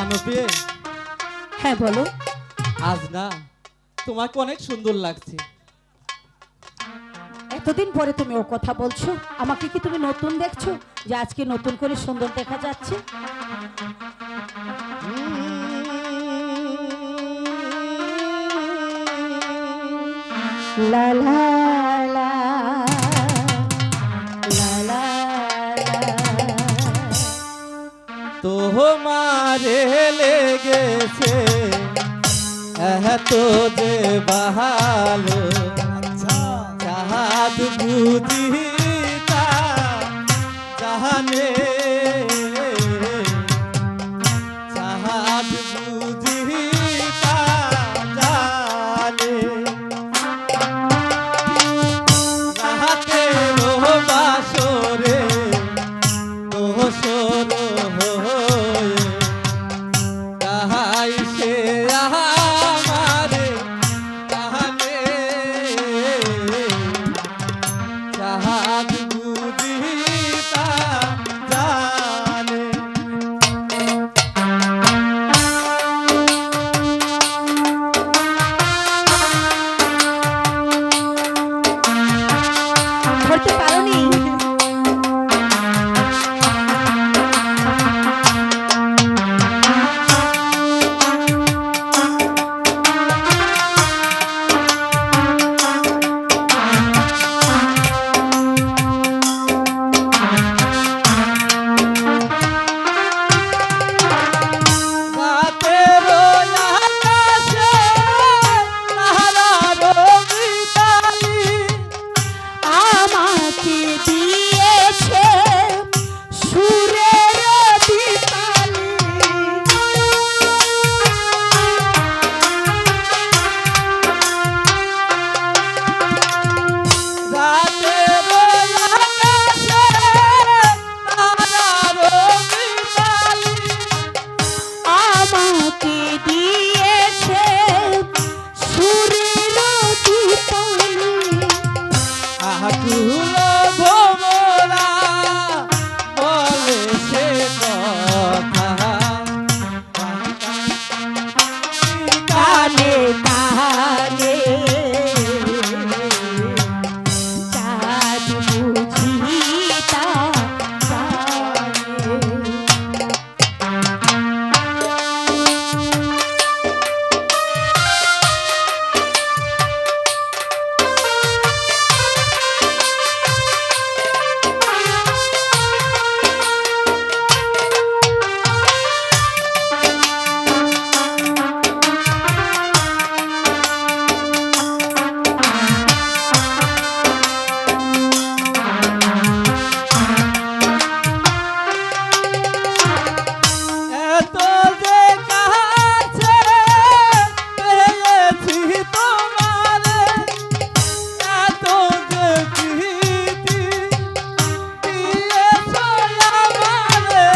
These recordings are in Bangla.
নপিয়ে হ্যাঁ বলো। আজ না তোমাকে অনেক সুন্দর লাগছে। এতদিন পরে তুমি ও কথা বলছো, আমাকে কি তুমি নতুন দেখছো যে আজকে নতুন করে সুন্দর দেখা যাচ্ছে? লা লা লা লা লা তোমারে লেগেছে এত যে ভালো, চাঁদ বুঝিতা জানে, চাঁদ বুঝিতা জানে, রাতের বাসরে দোসর হয়ে তাহাই সে আমারে জানে, চাঁদ বুঝিতা জানে। ধরতে পারোনি? রাতের আকাশে তারার মিতালি আমাকে দিয়েছে সুরের দীপালি। রাতের আকাশে তারার মিতালি আমাকে দিয়েছে সুরের দীপালি। আকুল ভোমরা বলে সে কথা কানে কানে চাঁদ বুঝিতা জানে। এত যে কাছে পেয়েছি তোমারে, এত যে প্রীতি দিয়েছ আমারে,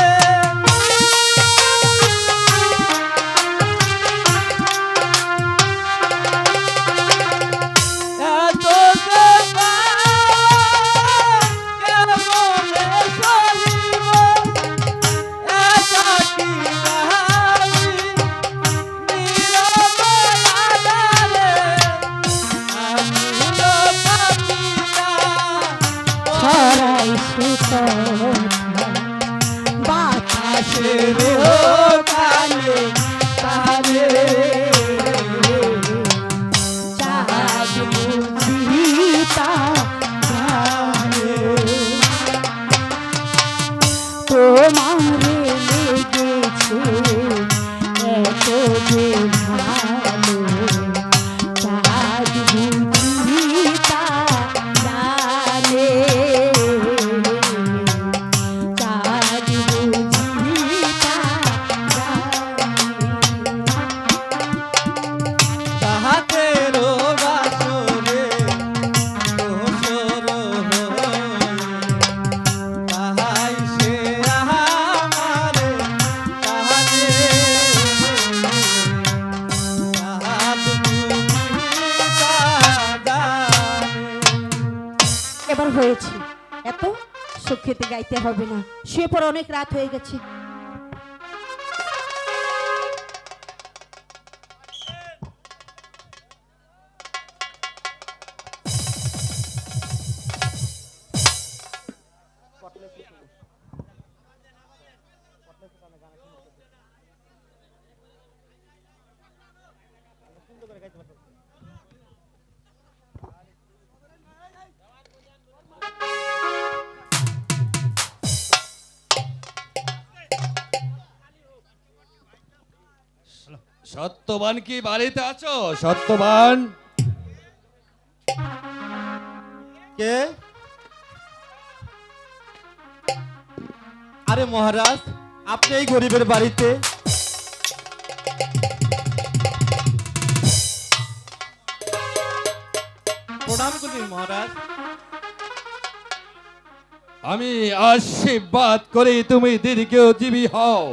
এত যে কেমনে সহিব একাকী আমি নীরব আধারে, আকুল পাপিয়া ছড়াই সুতো বাতাসে বাতাসের কানে কানে চাঁদ বুঝিতা জানে। তোমারে লেগেছে এত যে ভালো, চাঁদ বুঝিতা জানে, চাঁদ বুঝিতা জানে। তাহাতের বাসরে দোসর হয়ে তাহাই সে আমারে তাহারে, চাঁদ বুঝিতা জানে। এবার হয়েছে, এত সুখ খেতে গাইতে হবে না, শুয়ে পর অনেক রাত হয়ে গেছে। সত্যবান কি বাড়িতে আছো? সত্যবান, কে? আরে মহারাজ, আপনি এই গরিবের বাড়িতে? প্রণাম করি মহারাজ। আমি আশীর্বাদ করি তুমি দীর্ঘজীবী হও।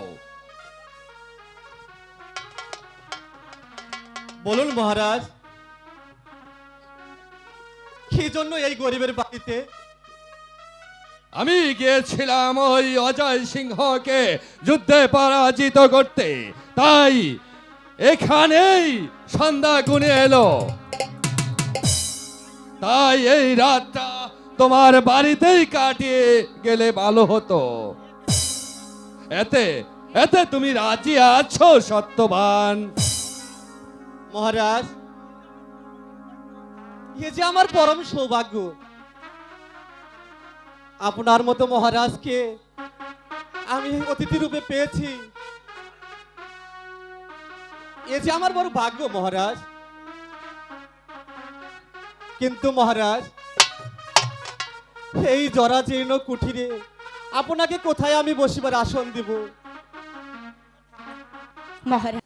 বলুন মহারাজ, কি জন্য এই গরিবের বাড়িতে? আমি গিয়েছিলাম ওই অজয় সিংহকে যুদ্ধে পরাজিত করতে, তাই এখানেই সন্ধ্যা গুনে এলো। তাই এই রাতটা তোমার বাড়িতেই কাটিয়ে গেলে ভালো হতো। এতে এতে তুমি রাজি আছো সত্যবান? মহারাজ, এ যে আমার পরম সৌভাগ্য, আপনার মতো মহারাজকে আমি অতিথি রূপে পেয়েছি। এ যে আমার বড় ভাগ্য মহারাজ। কিন্তু মহারাজ, এই জরাজীর্ণ কুঠিরে আপনাকে কোথায় আমি বসিবার আসন দিব? মহারাজ,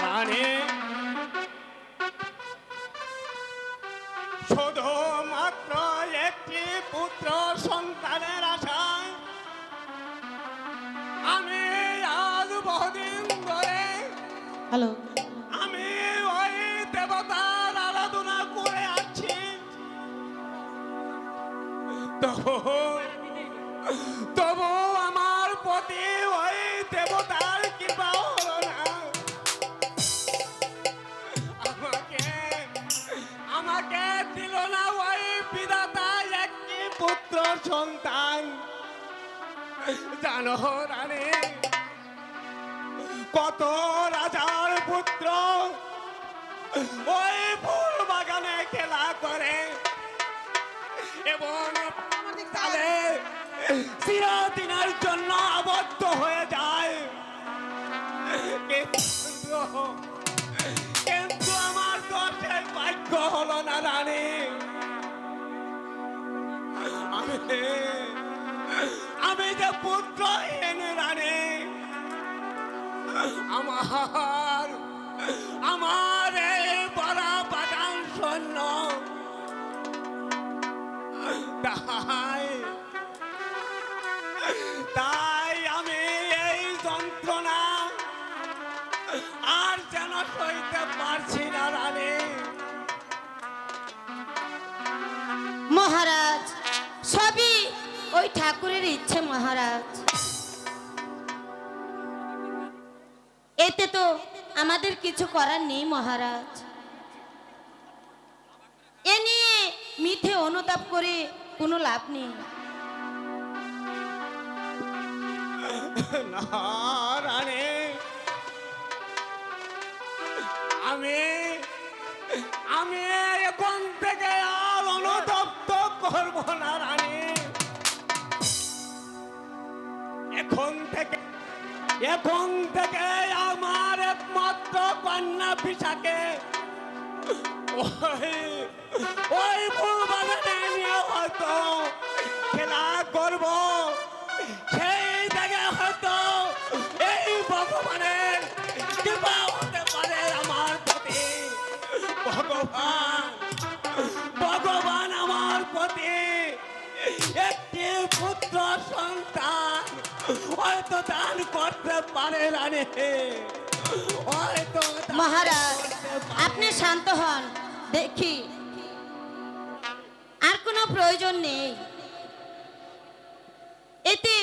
রানী, শুধুমাত্র একটি পুত্র সন্তানের আশায় আমি আজ বহুদিন ধরে হ্যালো, আমি ওই দেবতার আরাধনা করে আছি। তবু আমার প্রতি ওই দেবতার কৃপা হলো না। আমাকে আমাকে দিল না ওই বিধাতা একটি পুত্র সন্তান। জানো রানী, কত রাজার পুত্র ওই ফুল বাগানে খেলা করে এবং তালে চিরদিনের জন্য আবদ্ধ হয়ে যায়। কিন্তু আমার দোষের ভাগ্য হলো না রানী। আমি যে পুত্রহীন রানী। আমার আমার এই বড় বাগান শূন্য। তাই তাই আমি এই যন্ত্রণা আর যেন সইতে পারছি না রানী। মহারাজ, সবই ওই ঠাকুরের ইচ্ছে মহারাজ। এতে তো আমাদের কিছু করার নেই মহারাজ। এ নিয়ে মিথ্যে অনুতাপ করে কোনো লাভ নেই। না রানী, আমি আমি এখন থেকে আর অনুতপ্ত করব না রানী। এখন থেকে আমার একমাত্র কন্যা পিসাকে ওই ফুল বাগানে নিয়ে হয়তো খেলা করব। সেই জায়গায় হয়তো এই ভগবানের কৃপা হতে পারে আমার প্রতি। ভগবান আমার প্রতি একটি পুত্র সন্তান হয়তো দান করতে পারে রানী। হয়তো মহারাজ, আপনি শান্ত হন। দেখি আর কোনো প্রয়োজন নেই। এতে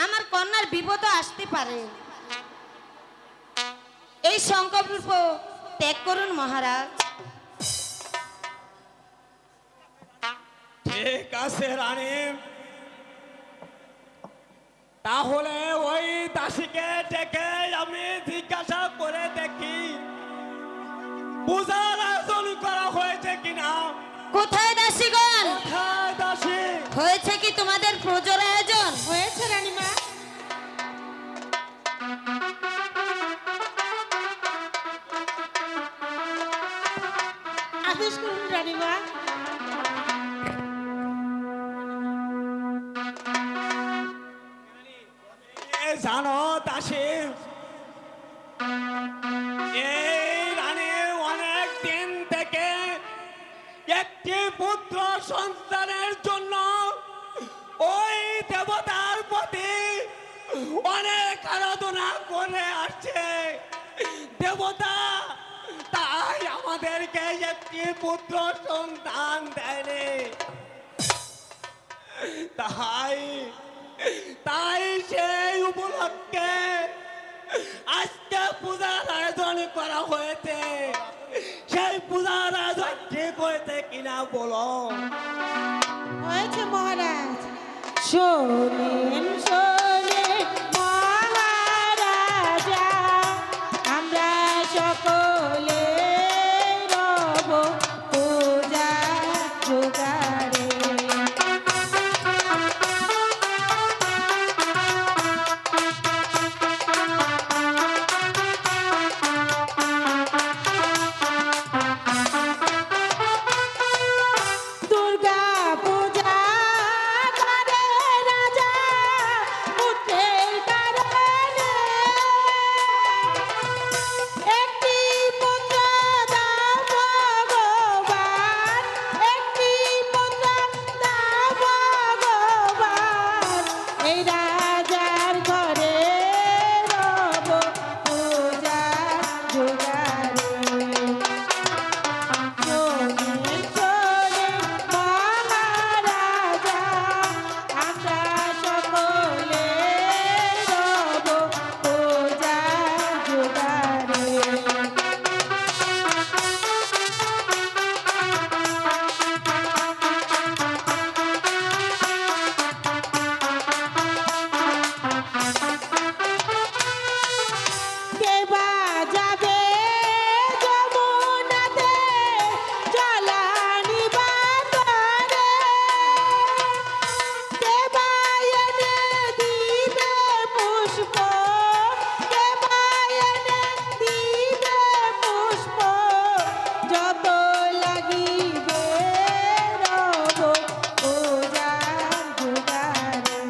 আমার কন্যার বিপদ আসতে পারে। এই সংকল্প ত্যাগ করুন মহারাজ। ঠিক আছে রানী, তাহলে ওই দাসীকে ডেকে আমি জিজ্ঞাসা করে দেখি পূজার আয়োজন করা হয়েছে কিনা। কোথায় দাসীগণ? কোথায় দাসী? হয়েছে কি তোমাদের প্রজর আয়োজন? হয়েছে রানীমা। আদেশ করুন রানীমা। জানো দাসী, এই রানী অনেক দিন থেকে একটি পুত্র সন্তানের জন্য ওই দেবতার প্রতি অনেক আরাধনা করে আসছে। দেবতা তাই আমাদেরকে একটি পুত্র সন্তান দেয়নি। তাই তাই সেই উপলক্ষে আজকে পূজার আয়োজন করা হয়েছে। সেই পূজার আয়োজন ঠিক হয়েছে কিনা বলো? হয়েছে মহারাজ। শোনেন শোনেন মহারাজা, আমরা সকলে রব পূজা জোগাড়ে। দুর্গা পূজা করে রাজা পুত্রের কারণে, একটি পুত্র দাও ভগবান, একটি পুত্র দাও ভগবান, এই রাজার ঘরে রব পূজা জোগাড়ে। শোনেন শোনেন মহারাজা, আমরা সকলে রব পূজা জোগাড়ে। কেবা যাবে যমুনাতে জলানি বাঁধরে, কেবা এনে দিবে পুষ্প, কেবা এনে দিবে পুষ্প, যত লাগিবে রব পূজার জোগাড়ে।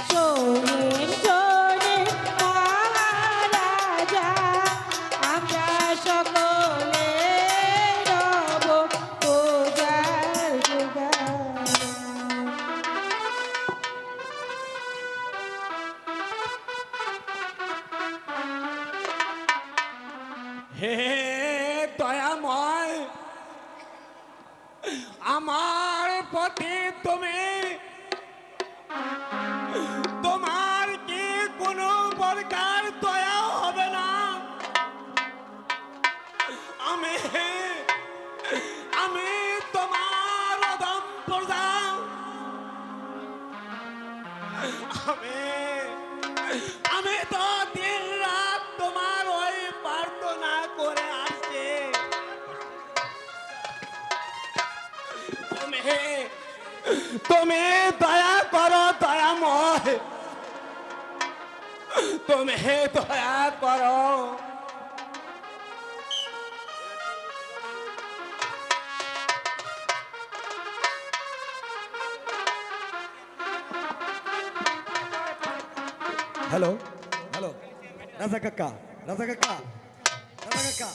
শোনেন শোনেন মহারাজা, আমরা সকলে রব পূজার জোগাড়ে। হে দয়াময়, আমার প্রতি তুমি, তোমার কি কোনো প্রকার দয়া হবে না? আমি আমি তোমার অদম প্রজা, আমি আমি তো দিন রাত তোমার ওই প্রার্থনা করে আসছি। তুমি দয়া করো দয়াময়, তুমি দয়া করো। হ্যালো হ্যালো, রাজা কাকা, রাজা কাকা, রাজা কাকা,